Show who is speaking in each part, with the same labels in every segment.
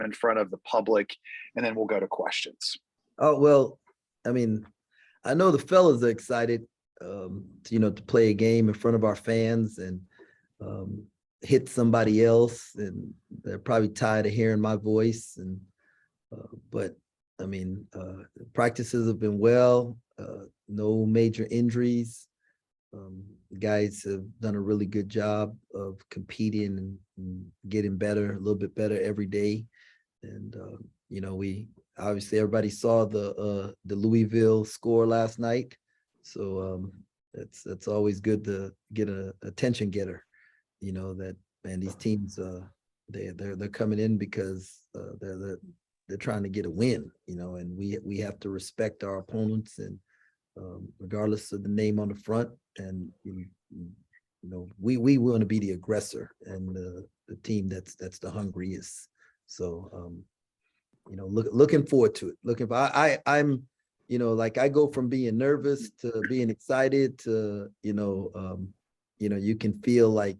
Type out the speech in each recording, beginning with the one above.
Speaker 1: in front of the public, and then we'll go to questions.
Speaker 2: Oh, well, I mean, I know the fellas are excited, to play a game in front of our fans and hit somebody else, and they're probably tired of hearing my voice. But I mean, practices have been well, no major injuries. The guys have done a really good job of competing and getting better, a little bit better every day. And we obviously everybody saw the Louisville score last night, so it's always good to get an attention getter. That, man, these teams they're coming in because they're trying to get a win. And we have to respect our opponents, and regardless of the name on the front. And we want to be the aggressor and the team that's the hungriest. So looking forward to it. I'm I go from being nervous to being excited to you can feel like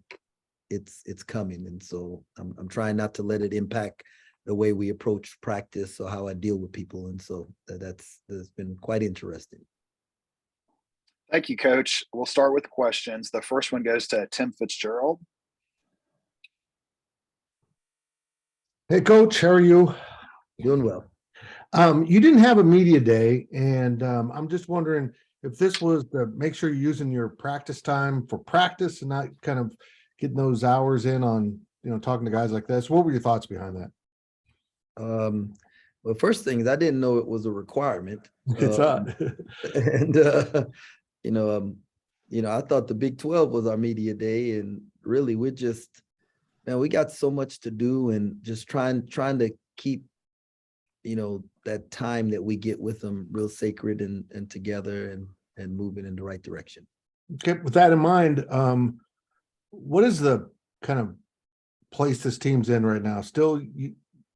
Speaker 2: it's coming, and so I'm trying not to let it impact the way we approach practice or how I deal with people, and so that's been quite interesting.
Speaker 1: Thank you, Coach. We'll start with questions. The first one goes to Tim Fitzgerald.
Speaker 3: Hey, Coach, how are you?
Speaker 2: Doing well.
Speaker 3: You didn't have a media day, and I'm just wondering if this was to make sure you're using your practice time for practice and not kind of getting those hours in on, talking to guys like this. What were your thoughts behind that?
Speaker 2: Well, first thing is I didn't know it was a requirement.
Speaker 3: It's not.
Speaker 2: And I thought the Big 12 was our media day, and really we got so much to do, and just trying to keep that time that we get with them real sacred and together and moving in the right direction.
Speaker 3: Okay, with that in mind, what is the kind of place this team's in right now? Still,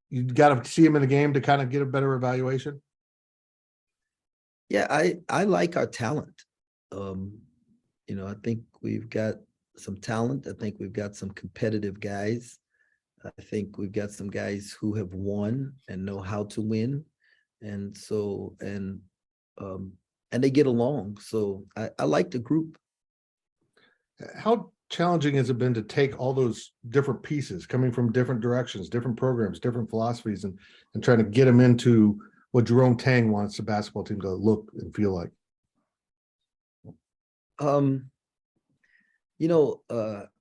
Speaker 3: you got to see them in the game to kind of get a better evaluation?
Speaker 2: Yeah, I like our talent. I think we've got some talent. I think we've got some competitive guys. I think we've got some guys who have won and know how to win. And so, and they get along. So I like the group.
Speaker 3: How challenging has it been to take all those different pieces coming from different directions, different programs, different philosophies, and trying to get them into what Jerome Tang wants the basketball team to look and feel like?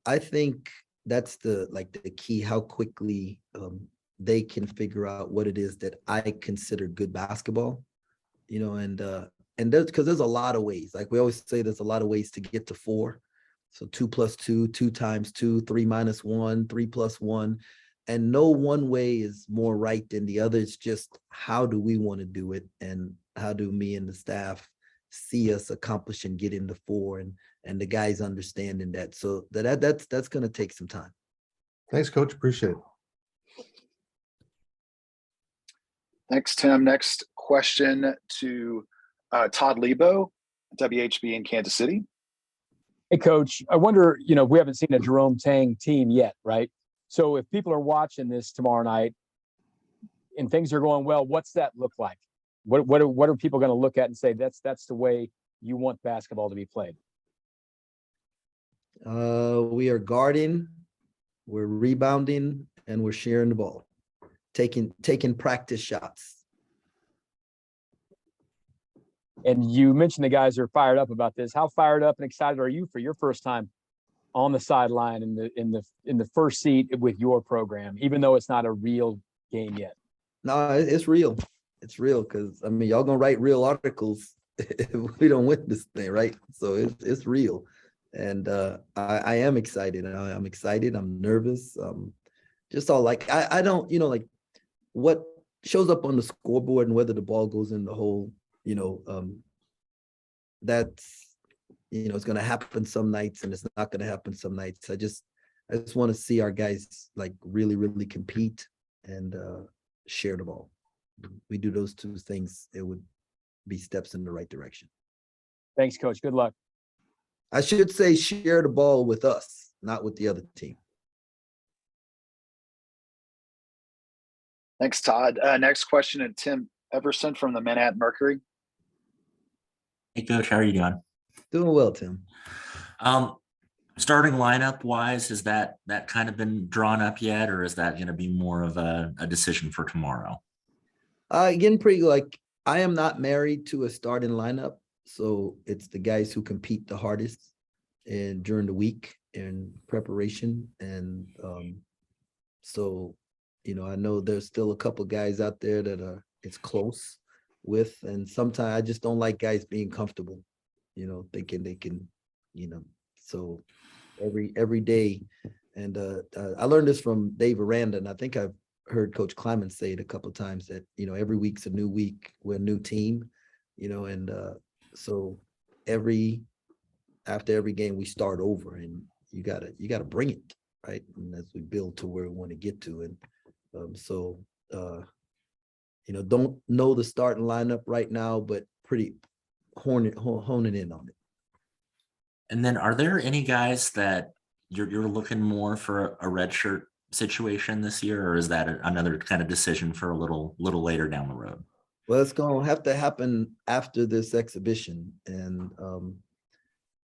Speaker 2: I think that's the key, how quickly they can figure out what it is that I consider good basketball, and because there's a lot of ways. Like we always say, there's a lot of ways to get to 4. So 2 + 2, 2 × 2, 3 - 1, 3 + 1. And no one way is more right than the other. It's just, how do we want to do it? And how do me and the staff see us accomplish and get into 4, and the guys understanding that. So that's going to take some time.
Speaker 3: Thanks, Coach. Appreciate it.
Speaker 1: Thanks, Tim. Next question to Todd Lebo, WHB in Kansas City.
Speaker 4: Hey, Coach, I wonder, we haven't seen a Jerome Tang team yet, right? So if people are watching this tomorrow night and things are going well, what's that look like? What are people going to look at and say, that's the way you want basketball to be played?
Speaker 2: We are guarding, we're rebounding, and we're sharing the ball, taking practice shots.
Speaker 4: And you mentioned the guys are fired up about this. How fired up and excited are you for your first time on the sideline in the first seat with your program, even though it's not a real game yet? No,
Speaker 2: it's real. It's real, because y'all gonna write real articles if we don't win this thing, right? So it's real, and I am excited. I'm excited. I'm nervous. Just all I don't what shows up on the scoreboard and whether the ball goes in the hole. That's it's going to happen some nights, and it's not going to happen some nights. I just want to see our guys really, really compete and share the ball. We do those two things, it would be steps in the right direction.
Speaker 4: Thanks, Coach. Good luck.
Speaker 2: I should say share the ball with us, not with the other team.
Speaker 1: Thanks, Todd. Next question, and Tim Everson from the Manhattan Mercury.
Speaker 5: Hey, Coach, how are you doing?
Speaker 2: Doing well, Tim.
Speaker 5: Starting lineup wise, has that kind of been drawn up yet, or is that going to be more of a decision for tomorrow?
Speaker 2: Again, pretty like I am not married to a starting lineup, so it's the guys who compete the hardest and during the week in preparation. And so, I know there's still a couple guys out there that it's close with, and sometimes I just don't like guys being comfortable, thinking they can, so every day. And I learned this from Dave Aranda, and I think I've heard Coach Kleiman say it a couple of times that, every week's a new week, we're a new team, and so after every game we start over, and you gotta bring it, right? And as we build to where we want to get to. And don't know the starting lineup right now, but pretty honing in on it.
Speaker 5: And then are there any guys that you're looking more for a red shirt situation this year, or is that another kind of decision for a little later down the road?
Speaker 2: Well, it's going to have to happen after this exhibition. And,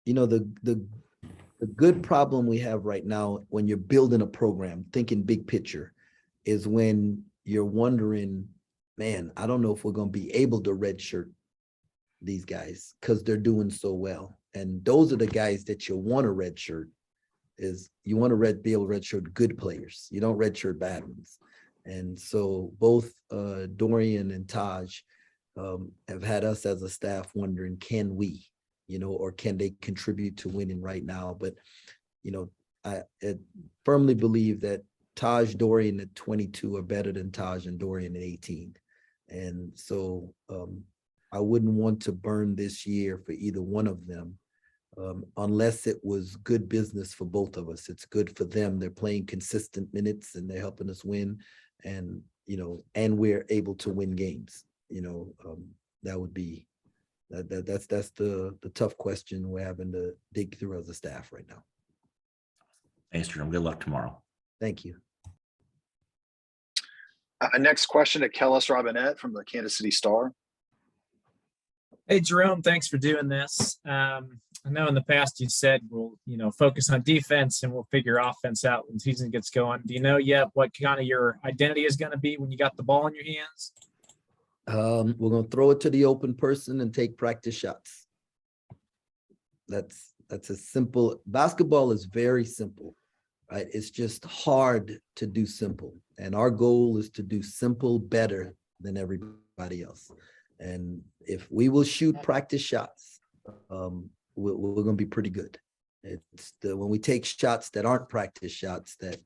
Speaker 2: the good problem we have right now when you're building a program, thinking big picture, is when you're wondering, man, I don't know if we're going to be able to redshirt these guys because they're doing so well. And those are the guys that you want to redshirt. Is you want to be able to redshirt good players. You don't redshirt bad ones. And so both Dorian and Taj have had us as a staff wondering, can we, or can they contribute to winning right now? But, I firmly believe that Taj, Dorian at 22 are better than Taj and Dorian at 18. And so I wouldn't want to burn this year for either one of them. Unless it was good business for both of us. It's good for them. They're playing consistent minutes and they're helping us win. And, and we're able to win games. That would be, that's the tough question we're having to dig through as a staff right now.
Speaker 5: Thanks, Jerome. Good luck tomorrow.
Speaker 2: Thank you.
Speaker 1: Next question to Kellis Robinette from the Kansas City Star.
Speaker 6: Hey, Jerome, thanks for doing this. I know in the past you said we'll, focus on defense and we'll figure offense out when the season gets going. Do you know yet what kind of your identity is going to be when you got the ball in your hands?
Speaker 2: We're going to throw it to the open person and take practice shots. That's a simple. Basketball is very simple, right? It's just hard to do simple. And our goal is to do simple better than everybody else. And if we will shoot practice shots, we're going to be pretty good. It's when we take shots that aren't practice shots that,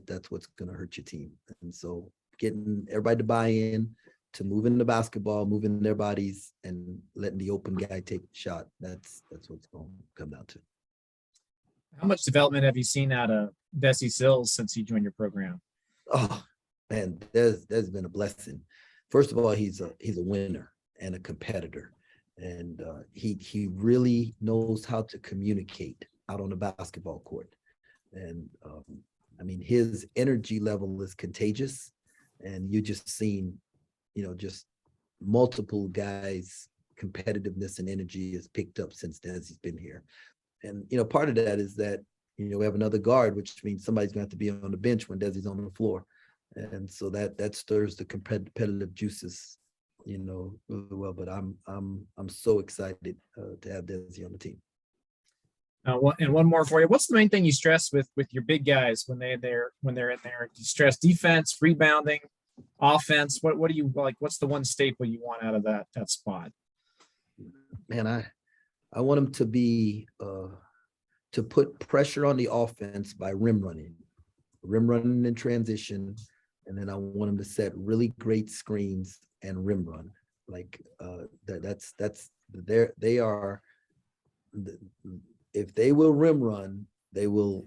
Speaker 2: that's what's going to hurt your team. And so getting everybody to buy in to moving the basketball, moving their bodies and letting the open guy take the shot. That's what's going to come down to.
Speaker 6: How much development have you seen out of Desi Sills since he joined your program?
Speaker 2: Oh man, there's been a blessing. First of all, he's a winner and a competitor. And he really knows how to communicate out on the basketball court. And his energy level is contagious. And you just seen, just multiple guys' competitiveness and energy is picked up since Desi's been here. And, part of that is that, we have another guard, which means somebody's going to have to be on the bench when Desi's on the floor. And so that stirs the competitive juices, really well. But I'm so excited to have Desi on the team.
Speaker 6: And one more for you. What's the main thing you stress with your big guys when they're in there? Do you stress defense, rebounding, offense? What do you like? What's the one staple you want out of that spot?
Speaker 2: Man, I want them to be to put pressure on the offense by rim running in transition. And then I want them to set really great screens and rim run. Like they are, if they will rim run, they will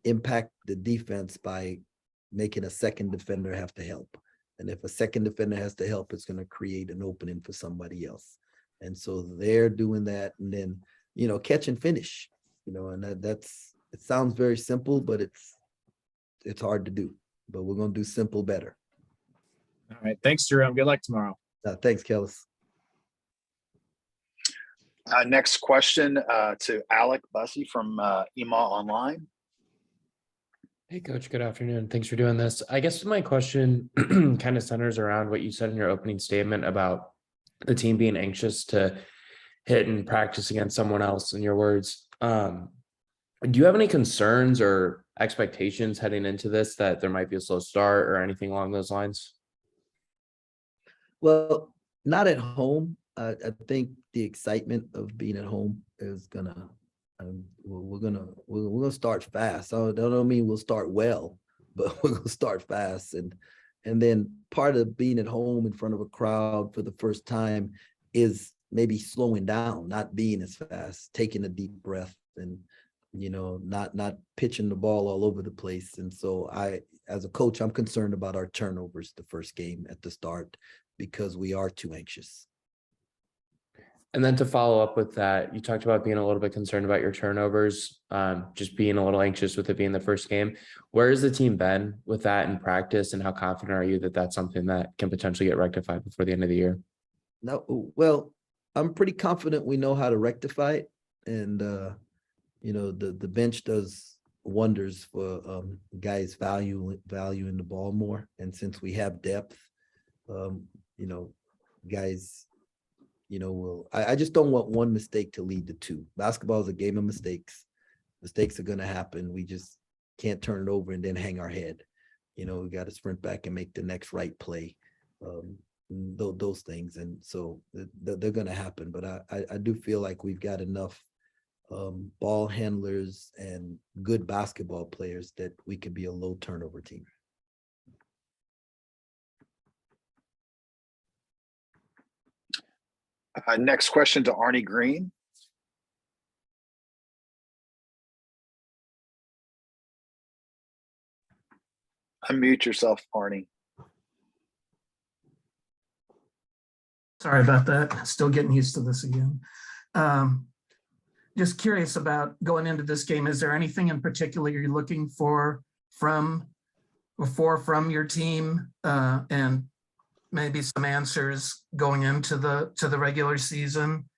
Speaker 2: impact the defense by making a second defender have to help. And if a second defender has to help, it's going to create an opening for somebody else. And so they're doing that. And then, catch and finish, and it sounds very simple, but it's hard to do. but we're going to do simple better.
Speaker 6: All right. Thanks, Jerome. Good luck tomorrow.
Speaker 2: Thanks, Kellis.
Speaker 1: Next question to Alec Bussey from EMA Online.
Speaker 7: Hey, Coach. Good afternoon. Thanks for doing this. I guess my question kind of centers around what you said in your opening statement about the team being anxious to hit and practice against someone else, in your words. Do you have any concerns or expectations heading into this, that there might be a slow start or anything along those lines?
Speaker 2: Well, not at home. I think the excitement of being at home is gonna. We're gonna start fast. So I don't mean we'll start well, but we're gonna start fast. And then part of being at home in front of a crowd for the first time is maybe slowing down, not being as fast, taking a deep breath, and not pitching the ball all over the place. And so as a coach, I'm concerned about our turnovers the first game at the start, because we are too anxious.
Speaker 7: And then to follow up with that, you talked about being a little bit concerned about your turnovers, just being a little anxious with it being the first game. Where has the team been with that in practice, and how confident are you that that's something that can potentially get rectified before the end of the year?
Speaker 2: No, well, I'm pretty confident we know how to rectify it. And, the bench does wonders for guys valuing the ball more. And since we have depth, guys, I just don't want one mistake to lead to two. Basketball is a game of mistakes. Mistakes are going to happen. We just can't turn it over and then hang our head. We got to sprint back and make the next right play. Those things. And so they're going to happen. But I do feel like we've got enough ball handlers and good basketball players that we could be a low turnover team.
Speaker 1: Next question to Arnie Green. Unmute yourself, Arnie.
Speaker 8: Sorry about that. Still getting used to this again. Just curious about going into this game. Is there anything in particular you're looking for from your team, and maybe some answers going into the regular season?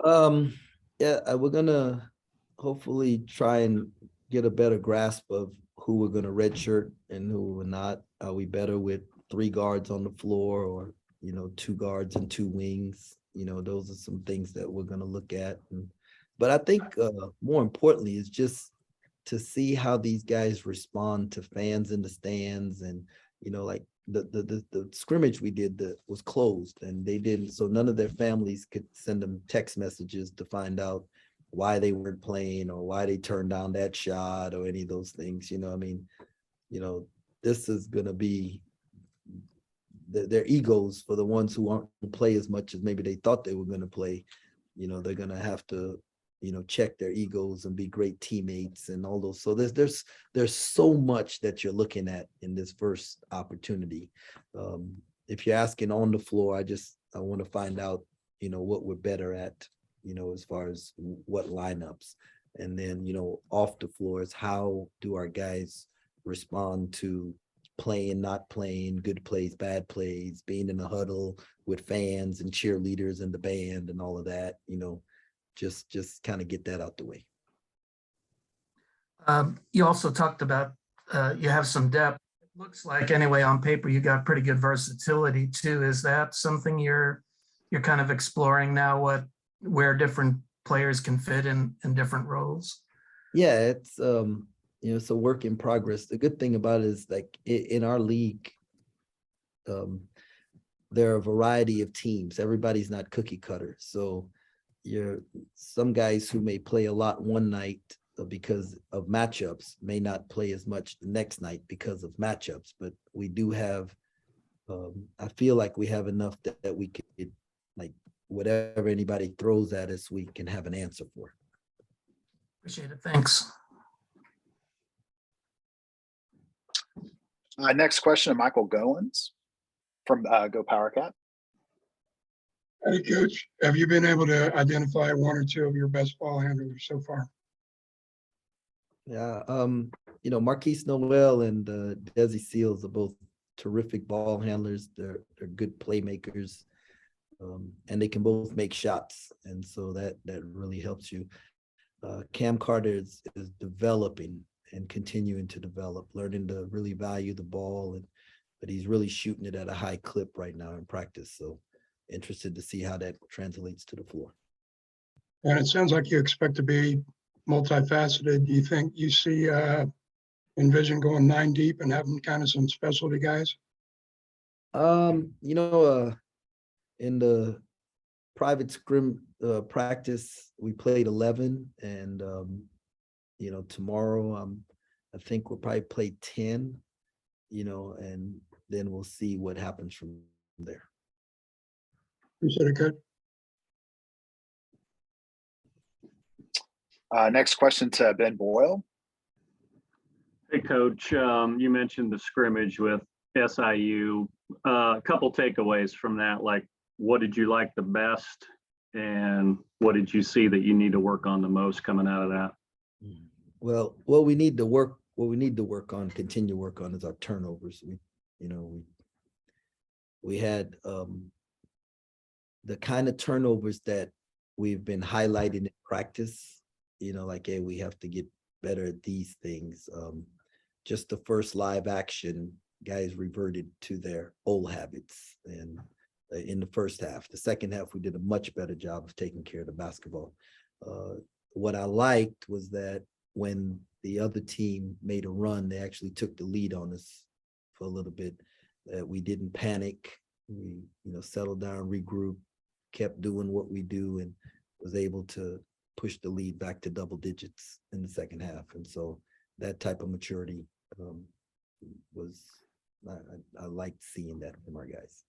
Speaker 2: Yeah, we're gonna hopefully try and get a better grasp of who we're gonna redshirt and who we're not. Are we better with 3 guards on the floor, or 2 guards and 2 wings? Those are some things that we're gonna look at. But I think more importantly is just to see how these guys respond to fans in the stands. And like the scrimmage we did that was closed, and they didn't, so none of their families could send them text messages to find out why they weren't playing or why they turned down that shot or any of those things. This is going to be their egos for the ones who aren't going to play as much as maybe they thought they were going to play. They're going to have to check their egos and be great teammates and all those. So there's so much that you're looking at in this first opportunity. If you're asking on the floor, I want to find out, what we're better at, as far as what lineups. And then, off the floor is how do our guys respond to playing, not playing, good plays, bad plays, being in the huddle with fans and cheerleaders and the band and all of that, just kind of get that out the way.
Speaker 8: You also talked about you have some depth. It looks like anyway on paper you got pretty good versatility too. Is that something you're kind of exploring now, where different players can fit in different roles? Yeah,
Speaker 2: it's it's a work in progress. The good thing about it is, like, in our league, there are a variety of teams. Everybody's not cookie cutter. So some guys who may play a lot one night because of matchups may not play as much the next night because of matchups. But we do have, I feel like we have enough that we could, like, whatever anybody throws at us, we can have an answer for.
Speaker 8: Appreciate it. Thanks.
Speaker 1: Next question to Michael Goins from Go Power Cat.
Speaker 9: Hey, Coach, have you been able to identify one or two of your best ball handlers so far?
Speaker 2: Yeah, Marquise Noel and Desi Seals are both terrific ball handlers. They're good playmakers, and they can both make shots, and so that really helps you. Cam Carter is developing and continuing to develop, learning to really value the ball, but he's really shooting it at a high clip right now in practice. So interested to see how that translates to the floor.
Speaker 9: And it sounds like you expect to be multifaceted. Do you think you see envision going 9 deep and having kind of some specialty guys?
Speaker 2: In the private scrim practice, we played 11, and tomorrow I think we'll probably play 10, and then we'll see what happens from there.
Speaker 9: Appreciate it, Coach.
Speaker 1: Next question to Ben Boyle.
Speaker 10: Hey, Coach, you mentioned the scrimmage with SIU. A couple takeaways from that, like what did you like the best and what did you see that you need to work on the most coming out of that?
Speaker 2: Well, what we need to work on, continue to work on is our turnovers. We had the kind of turnovers that we've been highlighting in practice, like, hey, we have to get better at these things. Just the first live action, guys reverted to their old habits, and in the first half. The second half, we did a much better job of taking care of the basketball. What I liked was that when the other team made a run, they actually took the lead on us for a little bit. We didn't panic. We, settled down, regrouped, kept doing what we do, and was able to push the lead back to double digits in the second half. And so that type of maturity I liked seeing that from our guys.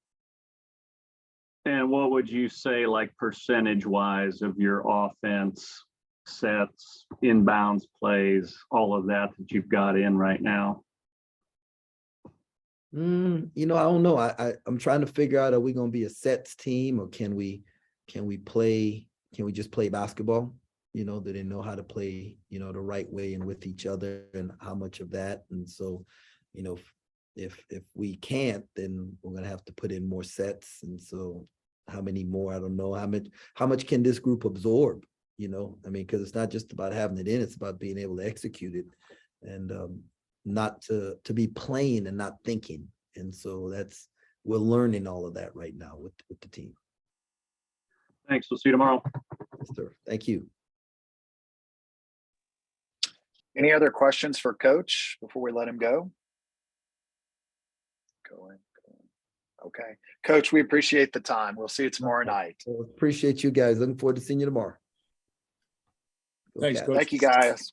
Speaker 10: And what would you say, like percentage wise, of your offense, sets, inbounds plays, all of that you've got in right now?
Speaker 2: I don't know. I'm trying to figure out, are we going to be a sets team, or can we just play basketball? Do they know how to play, the right way and with each other, and how much of that? And so, if we can't, then we're going to have to put in more sets. And so how many more? I don't know. How much can this group absorb? Because it's not just about having it in, it's about being able to execute it, and not to be playing and not thinking. And so we're learning all of that right now with the team.
Speaker 10: Thanks. We'll see you tomorrow.
Speaker 2: Yes, sir. Thank you.
Speaker 1: Any other questions for Coach before we let him go? Going. Okay. Coach, we appreciate the time. We'll see you tomorrow night.
Speaker 2: Well, appreciate you guys. Looking forward to seeing you tomorrow.
Speaker 4: Thanks,
Speaker 2: Okay.
Speaker 4: Coach.
Speaker 1: Thank you, guys.